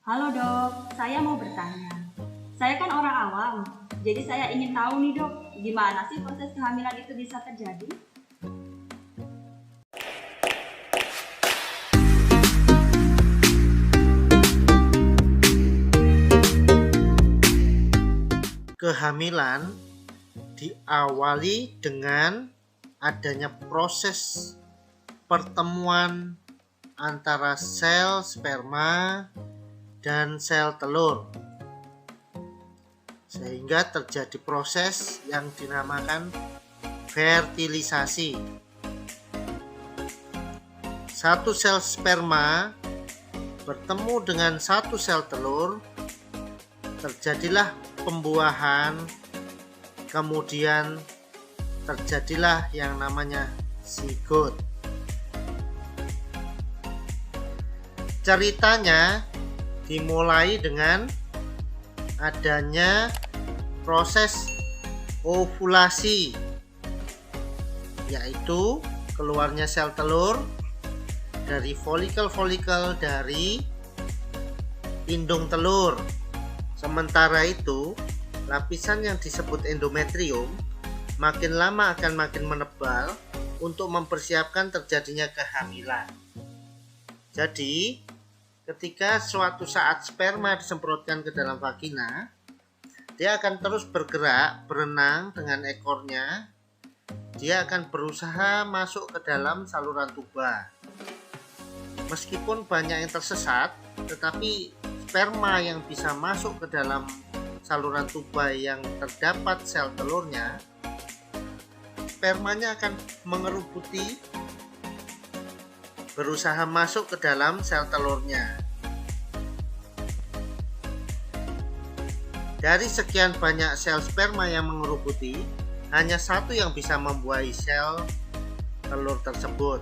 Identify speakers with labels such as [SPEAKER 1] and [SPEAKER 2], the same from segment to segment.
[SPEAKER 1] Halo dok, saya mau bertanya. Saya kan orang awam, jadi saya ingin tahu nih dok, gimana sih proses kehamilan itu bisa terjadi?
[SPEAKER 2] Kehamilan diawali dengan adanya proses pertemuan antara sel sperma dan sel telur, sehingga terjadi proses yang dinamakan fertilisasi. Satu sel sperma bertemu dengan satu sel telur, terjadilah pembuahan, kemudian terjadilah yang namanya zigot. Ceritanya dimulai dengan adanya proses ovulasi, yaitu keluarnya sel telur dari folikel-folikel dari indung telur. Sementara itu, lapisan yang disebut endometrium makin lama akan makin menebal untuk mempersiapkan terjadinya kehamilan. Jadi, ketika suatu saat sperma disemprotkan ke dalam vagina, dia akan terus bergerak, berenang dengan ekornya. Dia akan berusaha masuk ke dalam saluran tuba. Meskipun banyak yang tersesat, tetapi sperma yang bisa masuk ke dalam saluran tuba yang terdapat sel telurnya, spermanya akan mengerubuti, berusaha masuk ke dalam sel telurnya. Dari sekian banyak sel sperma yang mengerubuti, hanya satu yang bisa membuahi sel telur tersebut.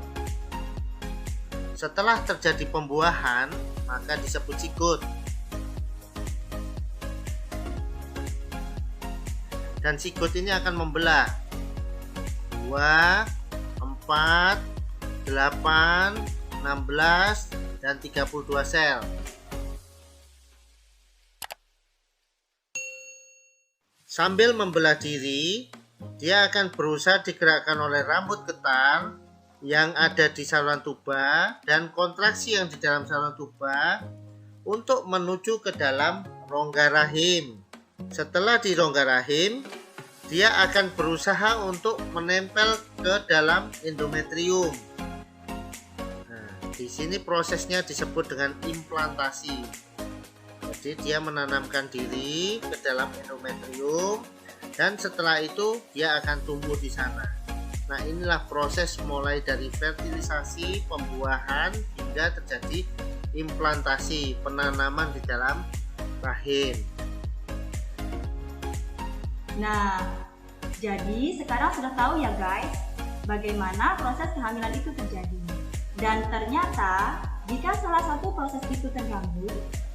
[SPEAKER 2] Setelah terjadi pembuahan, maka disebut zigot. Dan zigot ini akan membelah 2, 4, 8, 16, dan 32 sel. Sambil membelah diri, dia akan berusaha digerakkan oleh rambut getar yang ada di saluran tuba dan kontraksi yang di dalam saluran tuba untuk menuju ke dalam rongga rahim. Setelah di rongga rahim, dia akan berusaha untuk menempel ke dalam endometrium. Nah, di sini prosesnya disebut dengan implantasi. Jadi dia menanamkan diri ke dalam endometrium dan setelah itu dia akan tumbuh di sana. Nah, inilah proses mulai dari fertilisasi, pembuahan hingga terjadi implantasi, penanaman di dalam rahim.
[SPEAKER 1] Nah, jadi sekarang sudah tahu ya guys, bagaimana proses kehamilan itu terjadi. Dan ternyata, jika salah satu proses itu terganggu,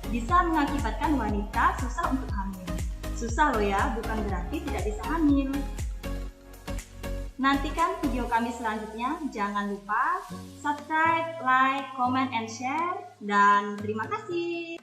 [SPEAKER 1] bisa mengakibatkan wanita susah untuk hamil. Susah loh ya, bukan berarti tidak bisa hamil. Nantikan video kami selanjutnya. Jangan lupa subscribe, like, comment, and share. Dan terima kasih.